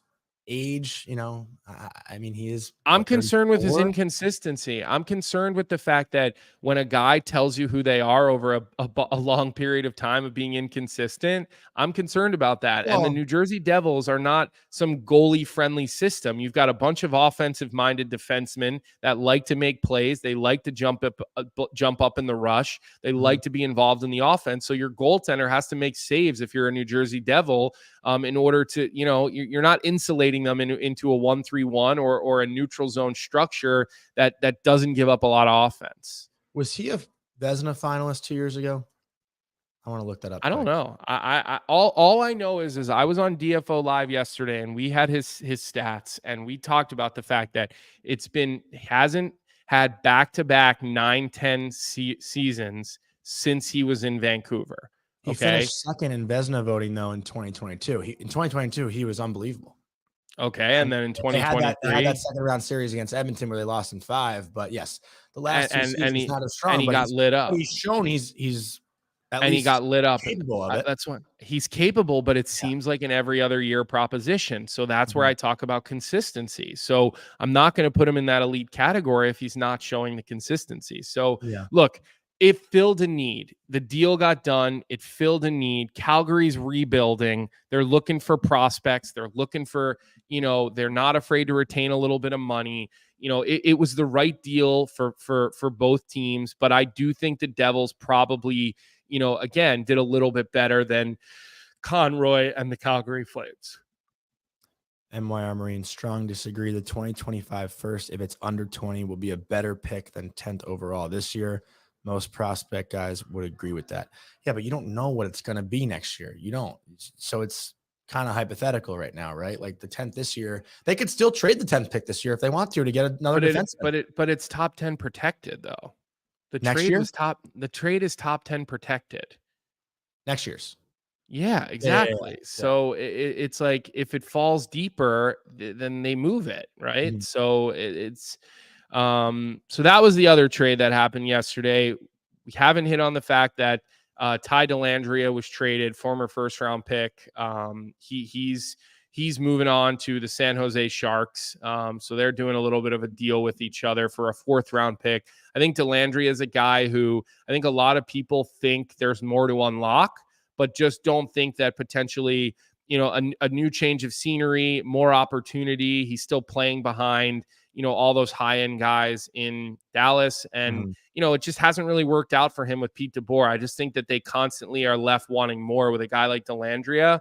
age? I mean, he is. I'm concerned with his inconsistency. I'm concerned with the fact that when a guy tells you who they are over a long period of time of being inconsistent, I'm concerned about that. Well, and the New Jersey Devils are not some goalie-friendly system. You've got a bunch of offensive-minded defensemen that like to make plays. They like to jump up in the rush. They like to be involved in the offense. So your goaltender has to make saves if you're a New Jersey Devil, in order to, you're not insulating them into a 1-3-1 or a neutral zone structure that doesn't give up a lot of offense. Was he a Vezina finalist 2 years ago? I want to look that up. I don't know. All I know is I was on DFO Live yesterday and we had his stats and we talked about the fact that hasn't had back-to-back 9-10 seasons since he was in Vancouver. He finished second in Vezina voting, though, in 2022. In 2022, he was unbelievable. Okay, and then in 2023, they had that second round series against Edmonton where they lost in 5. But yes, the last two seasons he's not as strong. And he got lit up. He's shown he's at least he got lit up. Capable of it. That's what he's capable, but it seems like an every other year proposition. So that's where I talk about consistency. So I'm not going to put him in that elite category if he's not showing the consistency. So look. it filled a need. The deal got done. It filled a need. Calgary's rebuilding. They're looking for prospects. They're looking for, they're not afraid to retain a little bit of money. It was the right deal for both teams. But I do think the Devils probably, again, did a little bit better than Conroy and the Calgary Flames. MYR Marine strong disagree. The 2025 first, if it's under 20, will be a better pick than 10th overall this year. Most prospect guys would agree with that. Yeah, but you don't know what it's going to be next year. You don't. So it's kind of hypothetical right now, right? Like the 10th this year, they could still trade the 10th pick this year if they want to get another defenseman. But it's top 10 protected though. The trade is top 10 protected. Next year's. Yeah, exactly. Yeah. So it's like if it falls deeper, then they move it, right? Mm-hmm. So it's so that was the other trade that happened yesterday. We haven't hit on the fact that Ty Dellandrea was traded, former first round pick. He's moving on to the San Jose Sharks. So they're doing a little bit of a deal with each other for a 4th round pick. I think Dellandrea is a guy who I think a lot of people think there's more to unlock, but just don't think that potentially, a new change of scenery, more opportunity. He's still playing behind, all those high-end guys in Dallas. And, it just hasn't really worked out for him with Pete DeBoer. I just think that they constantly are left wanting more with a guy like Dellandrea.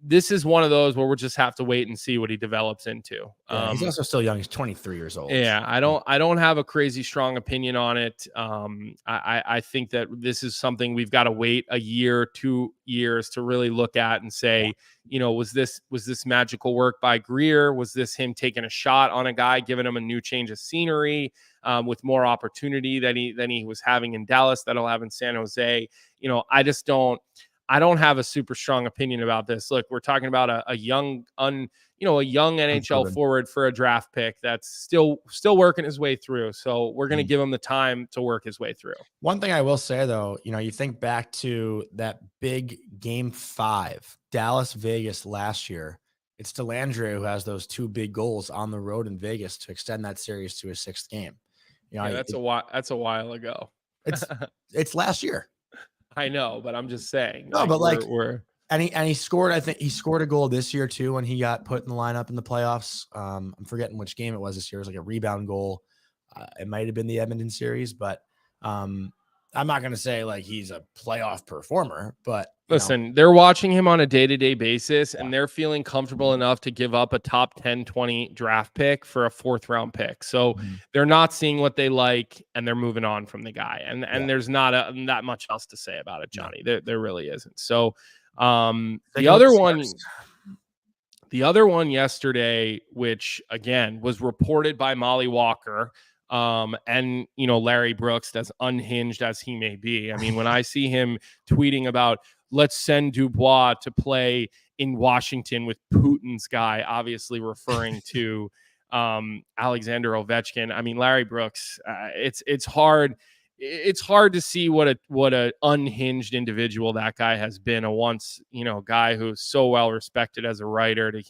This is one of those where we'll just have to wait and see what he develops into. He's also still young. He's 23 years old. Yeah, I don't have a crazy strong opinion on it. I think that this is something we've got to wait a year, 2 years to really look at and say, was this magical work by Greer? Was this him taking a shot on a guy, giving him a new change of scenery with more opportunity than he was having in Dallas, that he'll have in San Jose? I don't have a super strong opinion about this. Look, we're talking about a young NHL forward for a draft pick that's still working his way through. So we're going to give him the time to work his way through. One thing I will say though, you think back to that big Game 5, Dallas Vegas last year. It's Dellandrea who has those 2 big goals on the road in Vegas to extend that series to a 6th game. That's a while ago. It's last year. I know, but I'm just saying. No, but he scored. I think he scored a goal this year too when he got put in the lineup in the playoffs. I'm forgetting which game it was this year. It was like a rebound goal. It might have been the Edmonton series, but I'm not going to say like he's a playoff performer. But listen, they're watching him on a day-to-day basis, and they're feeling comfortable enough to give up a top 10, 20 draft pick for a 4th round pick. So they're not seeing what they like, and they're moving on from the guy. And there's not that much else to say about it, Johnny. There really isn't. So the other one yesterday, which again was reported by Molly Walker, and Larry Brooks, as unhinged as he may be. I mean, when I see him tweeting about let's send Dubois to play in Washington with Putin's guy, obviously referring to Alexander Ovechkin. I mean, Larry Brooks, it's hard. It's hard to see what a unhinged individual that guy has been. A once, guy who's so well respected as a writer. To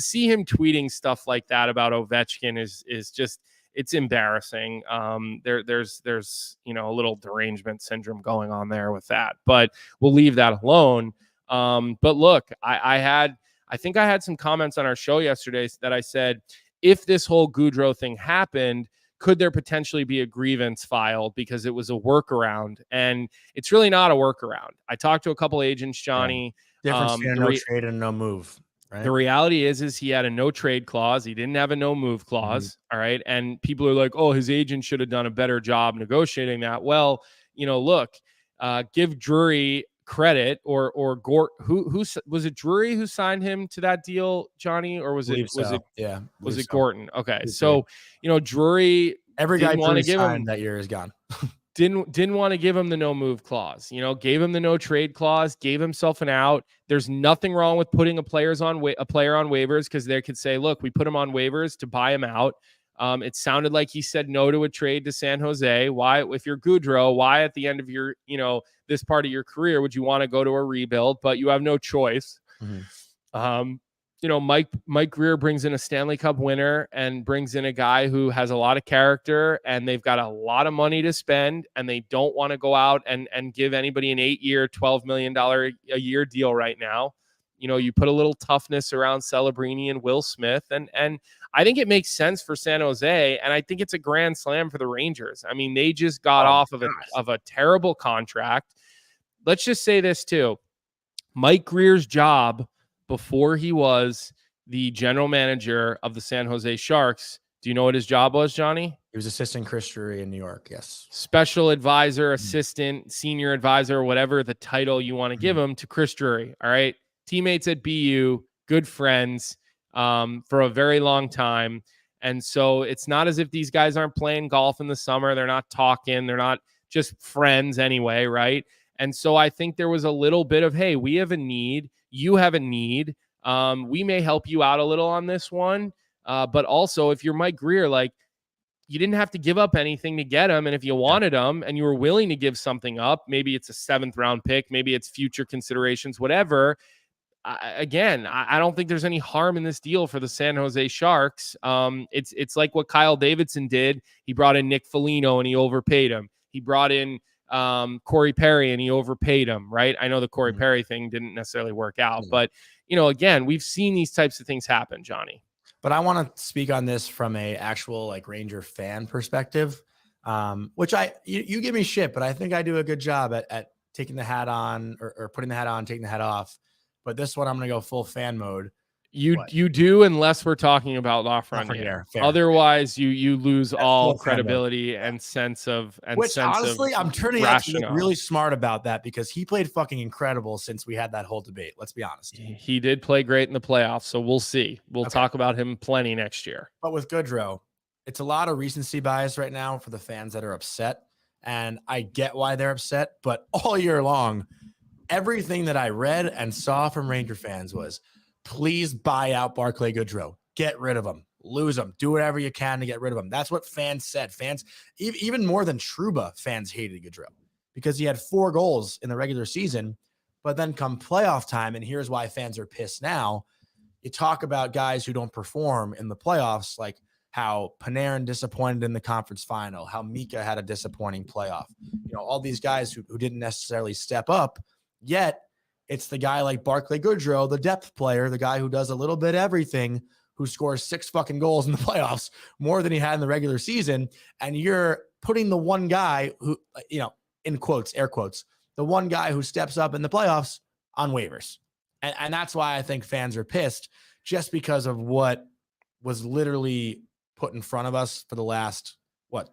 see him tweeting stuff like that about Ovechkin is just, it's embarrassing. There's a little derangement syndrome going on there with that, but we'll leave that alone. But look, I think I had some comments on our show yesterday that I said, if this whole Goodrow thing happened, could there potentially be a grievance filed because it was a workaround? And it's really not a workaround. I talked to a couple agents, Johnny. Difference between no trade and no move. Right? The reality is he had a no trade clause. He didn't have a no move clause. All right. And people are like, oh, his agent should have done a better job negotiating that. Well, look, give Drury credit or Gort. Who was it? Drury who signed him to that deal, Johnny, or was it Gorton? Okay. So, Drury, every guy want to give him that year is gone. Didn't want to give him the no move clause, gave him the no trade clause, gave himself an out. There's nothing wrong with putting a player on waivers, because they could say, look, we put him on waivers to buy him out. It sounded like he said no to a trade to San Jose. Why, if you're Goodrow, why at the end of your, this part of your career would you want to go to a rebuild, but you have no choice? Mike Grier brings in a Stanley Cup winner and brings in a guy who has a lot of character, and they've got a lot of money to spend, and they don't want to go out and give anybody an 8-year, $12 million a year deal right now. You put a little toughness around Celebrini and Will Smith, and I think it makes sense for San Jose, and I think it's a grand slam for the Rangers. I mean, they just got off of a terrible contract. Let's just say this too. Mike Grier's job before he was the general manager of the San Jose Sharks, do you know what his job was, Johnny? He was assistant Chris Drury in New York, yes. Special advisor, assistant, senior advisor, whatever the title you want to give him to Chris Drury, all right? Teammates at BU, good friends for a very long time. And so it's not as if these guys aren't playing golf in the summer. They're not talking. They're not just friends anyway, right? And so I think there was a little bit of, hey, we have a need. You have a need. We may help you out a little on this one. But also, if you're Mike Grier, like, you didn't have to give up anything to get him. And if you wanted him and you were willing to give something up, maybe it's a 7th round pick, maybe it's future considerations, whatever. I don't think there's any harm in this deal for the San Jose Sharks. It's like what Kyle Davidson did. He brought in Nick Foligno and he overpaid him. He brought in Corey Perry and he overpaid him, right? I know the Corey Perry thing didn't necessarily work out, but again, we've seen these types of things happen, Johnny. But I want to speak on this from a actual Ranger fan perspective, which you give me shit, but I think I do a good job at taking the hat on or putting the hat on, taking the hat off. But this one, I'm going to go full fan mode. You do, unless we're talking about Lafreniere. Otherwise, you lose all credibility and sense of honestly, I'm turning out to look really smart about that because he played fucking incredible since we had that whole debate. Let's be honest. He did play great in the playoffs, so we'll see. We'll talk about him plenty next year. But with Goodrow, it's a lot of recency bias right now for the fans that are upset, and I get why they're upset. But all year long, everything that I read and saw from Ranger fans was, please buy out Barclay Goodrow. Get rid of him. Lose him. Do whatever you can to get rid of him. That's what fans said. Fans, even more than Trouba, fans hated Goodrow because he had 4 goals in the regular season. But then come playoff time, and here's why fans are pissed now. You talk about guys who don't perform in the playoffs, like how Panarin disappointed in the conference final, how Mika had a disappointing playoff. All these guys who didn't necessarily step up, yet it's the guy like Barclay Goodrow, the depth player, the guy who does a little bit of everything, who scores 6 fucking goals in the playoffs, more than he had in the regular season. And you're putting the one guy who, in quotes, air quotes, the one guy who steps up in the playoffs on waivers. And that's why I think fans are pissed, just because of what was literally put in front of us for the last,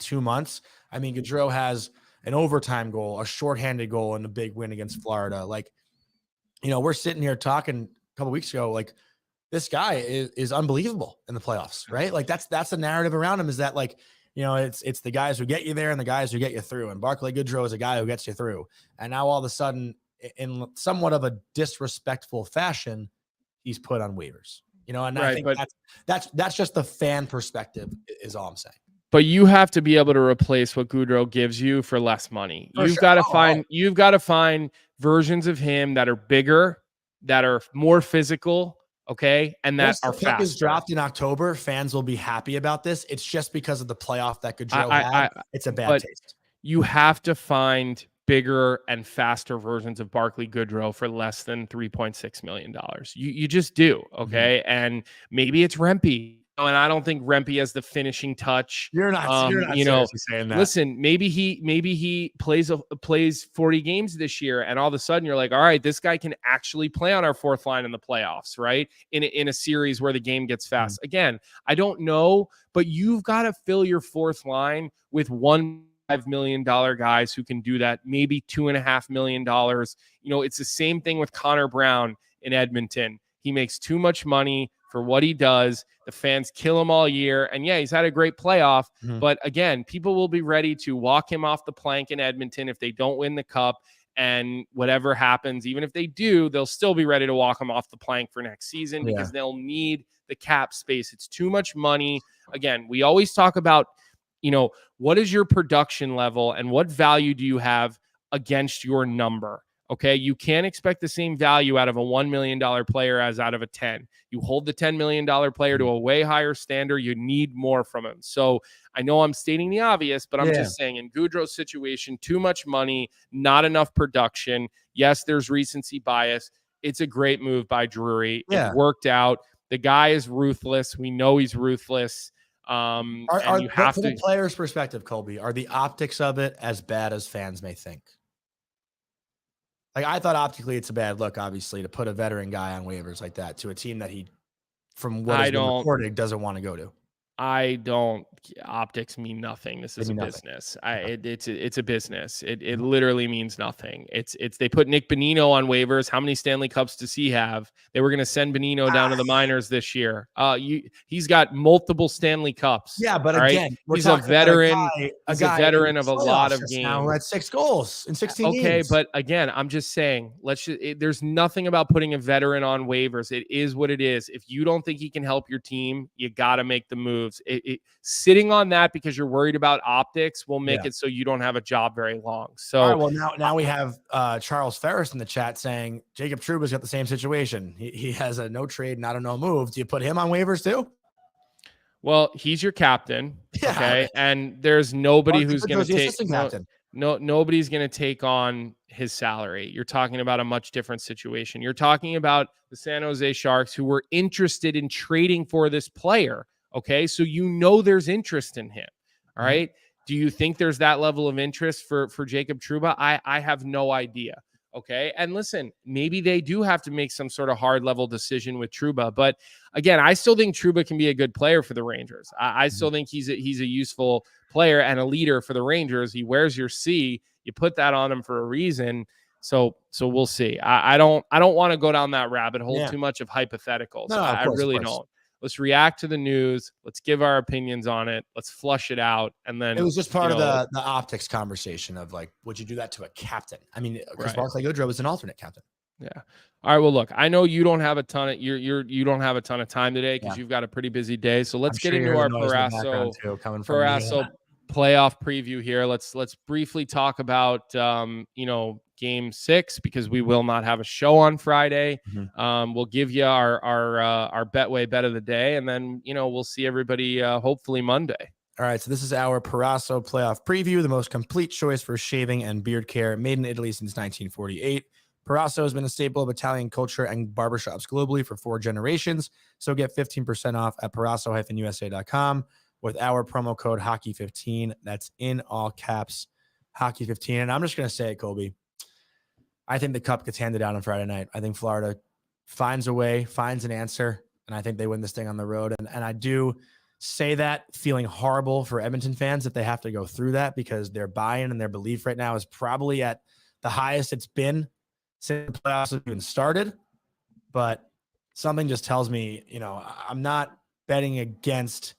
2 months. I mean, Goodrow has an overtime goal, a shorthanded goal, and a big win against Florida. We're sitting here talking a couple weeks ago, this guy is unbelievable in the playoffs, right? That's the narrative around him, is that it's the guys who get you there and the guys who get you through. And Barclay Goodrow is a guy who gets you through. And now all of a sudden, in somewhat of a disrespectful fashion, he's put on waivers. I think that's just the fan perspective is all I'm saying. But you have to be able to replace what Goodrow gives you for less money. You've got to find versions of him that are bigger, that are more physical, okay, and that are faster. If is dropped in October, fans will be happy about this. It's just because of the playoff that Goodrow had. It's a bad taste. You have to find bigger and faster versions of Barclay Goodrow for less than $3.6 million. You just do, okay? Mm-hmm. And maybe it's Rempe. And I don't think Rempe has the finishing touch. You're not seriously saying that. Listen, maybe he plays 40 games this year, and all of a sudden you're like, all right, this guy can actually play on our 4th line in the playoffs, right? In a series where the game gets fast. Mm-hmm. Again, I don't know, but you've got to fill your 4th line with $1.5 million guys who can do that. Maybe $2.5 million. It's the same thing with Connor Brown in Edmonton. He makes too much money for what he does. The fans kill him all year. And yeah, he's had a great playoff. Mm-hmm. But again, people will be ready to walk him off the plank in Edmonton if they don't win the cup. And whatever happens, even if they do, they'll still be ready to walk him off the plank for next season because they'll need the cap space. It's too much money. Again, we always talk about, what is your production level and what value do you have against your number? Okay, you can't expect the same value out of a $1 million player as out of a 10. You hold the $10 million player to a way higher standard. You need more from him. So I know I'm stating the obvious, but I'm just saying in Goodrow's situation, too much money, not enough production. Yes, there's recency bias. It's a great move by Drury. It worked out. The guy is ruthless. We know he's ruthless. And you have from to. the player's perspective, Colby, are the optics of it as bad as fans may think? Like, I thought optically it's a bad look, obviously, to put a veteran guy on waivers like that to a team that he, from what has been reported, doesn't want to go to. Optics mean nothing. This is a business. It's a business. It literally means nothing. It's they put Nick Bonino on waivers. How many Stanley Cups does he have? They were going to send Bonino down to the minors this year. He's got multiple Stanley Cups. Yeah, but again, he's a veteran. He's a veteran of a lot of games. Now, who had 6 goals in 16 games. Okay, but again, I'm just saying, there's nothing about putting a veteran on waivers. It is what it is. If you don't think he can help your team, you got to make the moves. Sitting on that because you're worried about optics will make it so you don't have a job very long. So, all right, well, now we have Charles Ferris in the chat saying Jacob Trouba's got the same situation. He has a no trade, not a no move. Do you put him on waivers too? Well, he's your captain, okay, and there's nobody who's going to take nobody's going to take on his salary. You're talking about a much different situation. You're talking about the San Jose Sharks who were interested in trading for this player. Okay, so there's interest in him. All right. Do you think there's that level of interest for Jacob Trouba? I have no idea. Okay. And listen, maybe they do have to make some sort of hard level decision with Trouba. But again, I still think Trouba can be a good player for the Rangers. I still think he's a useful player and a leader for the Rangers. He wears your C. You put that on him for a reason. So we'll see. I don't want to go down that rabbit hole too much of hypotheticals. No, I really don't. Let's react to the news. Let's give our opinions on it. Let's flush it out. And then it was just part of the optics conversation of like, would you do that to a captain? I mean, because Barclay Goodrow was an alternate captain. Yeah. All right. Well, look, I know you don't have a ton of you don't have a ton of time today because you've got a pretty busy day. So let's get into our Parasso playoff preview here. Let's briefly talk about Game 6 because we will not have a show on Friday. We'll give you our Betway bet of the day, and then we'll see everybody hopefully Monday. All right, so this is our Parasso playoff preview, the most complete choice for shaving and beard care, made in Italy since 1948. Parasso has been a staple of Italian culture and barbershops globally for 4 generations. So get 15% off at parasso-usa.com with our promo code hockey15. That's in all caps, hockey15. And I'm just going to say it, Colby. I think the cup gets handed down on Friday night. I think Florida finds a way, finds an answer, and I think they win this thing on the road. And I do say that feeling horrible for Edmonton fans if they have to go through that, because their buy-in and their belief right now is probably at the highest it's been since the playoffs have even started. But something just tells me, I'm not betting against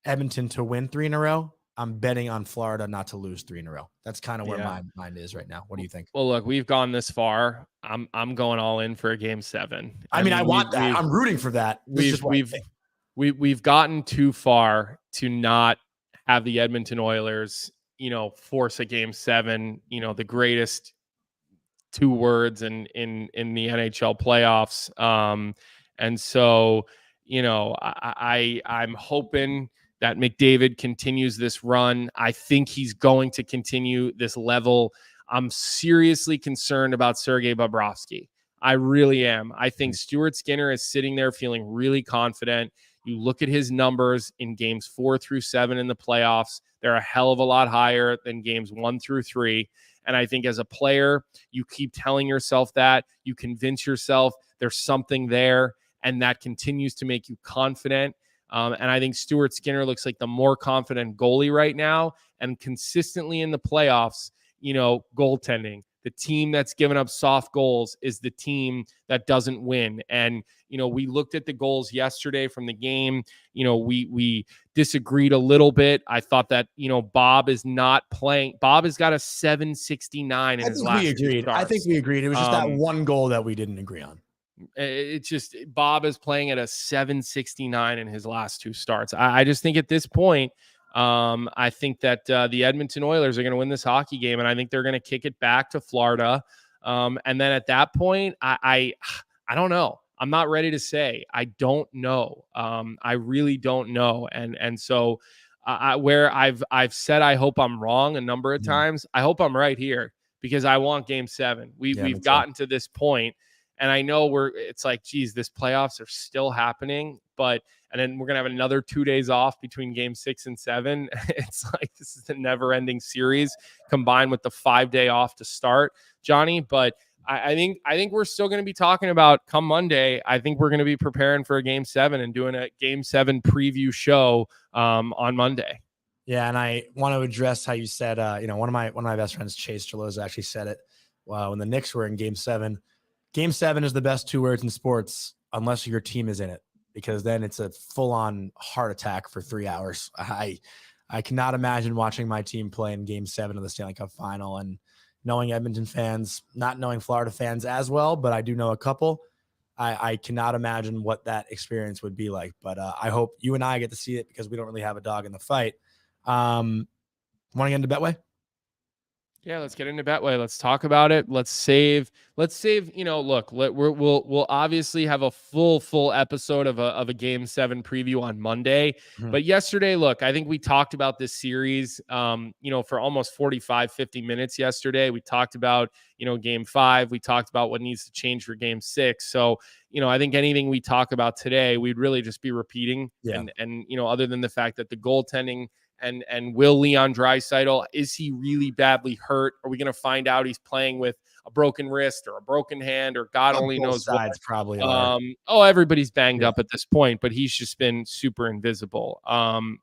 Edmonton to win 3 in a row. I'm betting on Florida not to lose 3 in a row. That's kind of where my mind is right now. What do you think? Well, look, we've gone this far. I'm going all in for a Game 7. I mean, I want that. I'm rooting for that. We've gotten too far to not have the Edmonton Oilers, force a Game 7. The greatest 2 words in the NHL playoffs. And so, I'm hoping that McDavid continues this run. I think he's going to continue this level. I'm seriously concerned about Sergei Bobrovsky. I really am. I think Stuart Skinner is sitting there feeling really confident. You look at his numbers in games 4 through 7 in the playoffs. They're a hell of a lot higher than games 1 through 3. And I think as a player, you keep telling yourself that. You convince yourself there's something there, and that continues to make you confident. And I think Stuart Skinner looks like the more confident goalie right now, and consistently in the playoffs, goaltending. The team that's given up soft goals is the team that doesn't win. And, we looked at the goals yesterday from the game. We disagreed a little bit. I thought that, Bob is not playing. Bob has got a 769 in his last 2 starts. I think we agreed. It was just that one goal that we didn't agree on. It's just Bob is playing at a 769 in his last 2 starts. I just think at this point, I think that the Edmonton Oilers are going to win this hockey game, and I think they're going to kick it back to Florida. And then at that point, I don't know. I'm not ready to say. I don't know. I really don't know. And so where I've said I hope I'm wrong a number of times, I hope I'm right here because I want Game 7. We've gotten to this point, and I know it's like, geez, this playoffs are still happening, and then we're gonna have another 2 days off between Game 6 and 7. It's like this is a never-ending series combined with the 5-day off to start, Jonny. But I think we're still going to be talking about come Monday. I think we're going to be preparing for a Game 7 and doing a Game 7 preview show on Monday. Yeah, and I want to address how you said, one of my best friends, Chase Geloza, actually said it when the Knicks were in Game 7. Game 7 is the best 2 words in sports unless your team is in it, because then it's a full-on heart attack for 3 hours. I cannot imagine watching my team play in Game 7 of the Stanley Cup Final and knowing Edmonton fans, not knowing Florida fans as well, but I do know a couple. I cannot imagine what that experience would be like. But I hope you and I get to see it because we don't really have a dog in the fight. Want to get into Betway? Yeah, let's get into Betway. Let's talk about it. Let's save. Look, we'll obviously have a full episode of a Game 7 preview on Monday. Mm-hmm. But yesterday, look, I think we talked about this series, for almost 45, 50 minutes yesterday. We talked about, Game 5. We talked about what needs to change for Game 6. So, I think anything we talk about today, we'd really just be repeating. Yeah. And other than the fact that the goaltending and will Leon Draisaitl, is he really badly hurt? Are we going to find out he's playing with a broken wrist or a broken hand or God only knows sides what? Probably everybody's banged up at this point, but he's just been super invisible.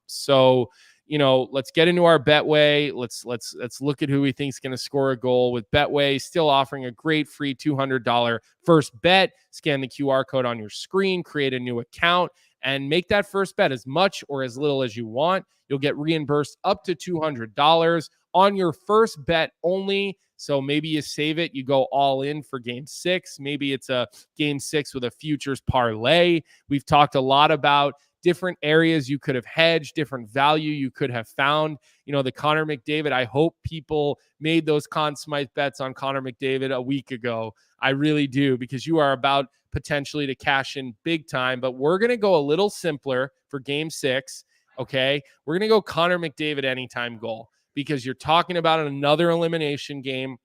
So let's get into our Betway. Let's look at who we think is going to score a goal with Betway. Still offering a great free $200 first bet. Scan the QR code on your screen, create a new account, and make that first bet as much or as little as you want. You'll get reimbursed up to $200 on your first bet only. So maybe you save it, you go all in for Game 6. Maybe it's a Game 6 with a futures parlay. We've talked a lot about different areas you could have hedged, different value you could have found. The Connor McDavid, I hope people made those Conn Smythe bets on Connor McDavid a week ago. I really do, because you are about potentially to cash in big time. But we're going to go a little simpler for Game 6, okay? We're going to go Connor McDavid anytime goal, because you're talking about another elimination game.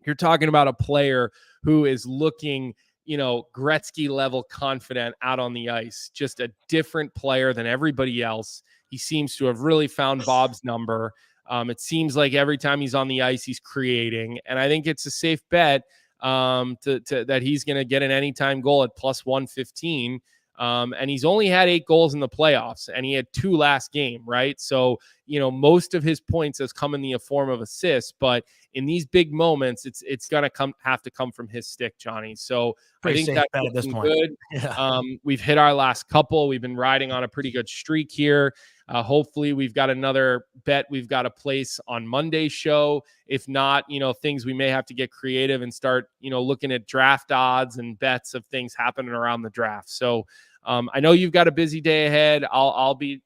You're talking about a player who is looking Gretzky level confident out on the ice, just a different player than everybody else. He seems to have really found Bob's number. It seems like every time he's on the ice, he's creating. And I think it's a safe bet that he's going to get an anytime goal at plus 115. And he's only had 8 goals in the playoffs, and he had 2 last game, right? So, most of his points has come in the form of assists, but in these big moments, it's going to have to come from his stick, Jonny. So pretty I think that's at this point. Good. Yeah. We've hit our last couple. We've been riding on a pretty good streak here. Hopefully we've got another bet we've got to place on Monday's show. If not, things we may have to get creative and start, looking at draft odds and bets of things happening around the draft. So I know you've got a busy day ahead. I'll be,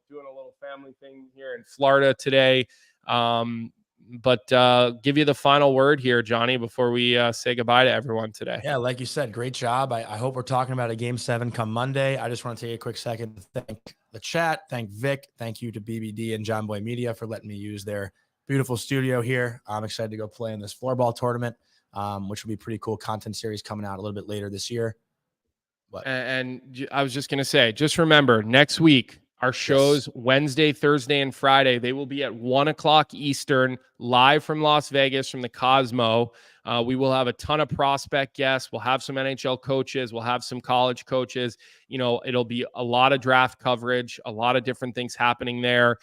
doing a little family thing here in Florida today. But give you the final word here, Jonny, before we say goodbye to everyone today. Yeah, like you said, great job. I hope we're talking about a Game 7 come Monday. I just want to take a quick second to thank the chat. Thank Vic. Thank you to BBD and John Boy Media for letting me use their beautiful studio here. I'm excited to go play in this floorball tournament, which will be pretty cool content series coming out a little bit later this year. But and I was just going to say, just remember, next week, our shows, Wednesday, Thursday, and Friday, they will be at 1:00 Eastern, live from Las Vegas from the Cosmo. We will have a ton of prospect guests. We'll have some NHL coaches. We'll have some college coaches. It'll be a lot of draft coverage, a lot of different things happening there.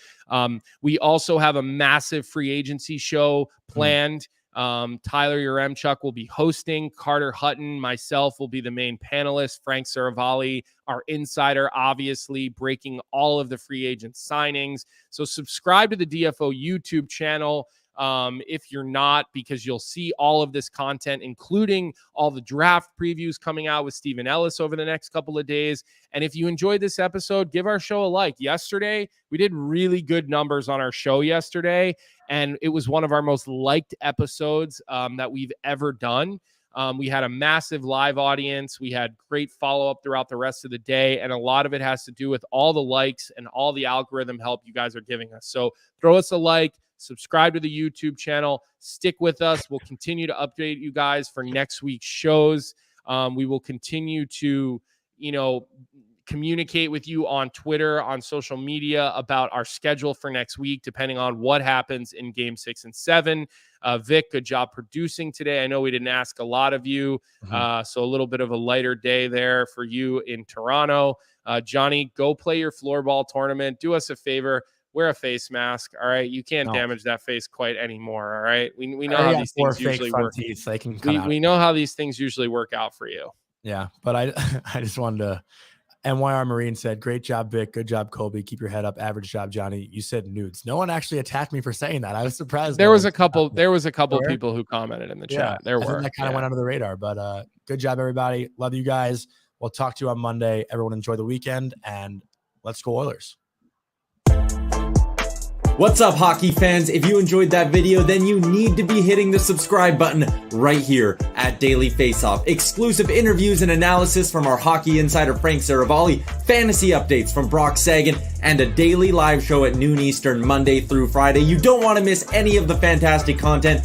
We also have a massive free agency show planned. Tyler Yaremchuk will be hosting. Carter Hutton, myself will be the main panelist. Frank Saravalli, our insider, obviously breaking all of the free agent signings. So subscribe to the DFO YouTube channel. if you're not, because you'll see all of this content, including all the draft previews coming out with Stephen Ellis over the next couple of days. And if you enjoyed this episode, give our show a like. Yesterday, we did really good numbers on our show yesterday, and it was one of our most liked episodes that we've ever done. We had a massive live audience. We had great follow-up throughout the rest of the day, and a lot of it has to do with all the likes and all the algorithm help you guys are giving us. So throw us a like, subscribe to the YouTube channel, stick with us. We'll continue to update you guys for next week's shows. We will continue to, communicate with you on Twitter, on social media about our schedule for next week, depending on what happens in game 6 and 7. Vic, good job producing today. I know we didn't ask a lot of you, so a little bit of a lighter day there for you in Toronto. Jonny, go play your floorball tournament. Do us a favor. Wear a face mask. All right. You can't damage that face quite anymore. All right. We know how these things usually work. They can come we know how these things usually work out for you. Yeah. But I just wanted to, NYR Marine said, great job, Vic. Good job, Colby. Keep your head up. Average job, Jonny. You said nudes. No one actually attacked me for saying that. I was surprised. There was a couple people who commented in the chat. There were. That kind of went under the radar, but good job, everybody. Love you guys. We'll talk to you on Monday. Everyone enjoy the weekend, and let's go Oilers. What's up, hockey fans? If you enjoyed that video, then you need to be hitting the subscribe button right here at Daily Faceoff. Exclusive interviews and analysis from our hockey insider Frank Saravalli, fantasy updates from Brock Sagan, and a daily live show at noon Eastern, Monday through Friday. You don't want to miss any of the fantastic content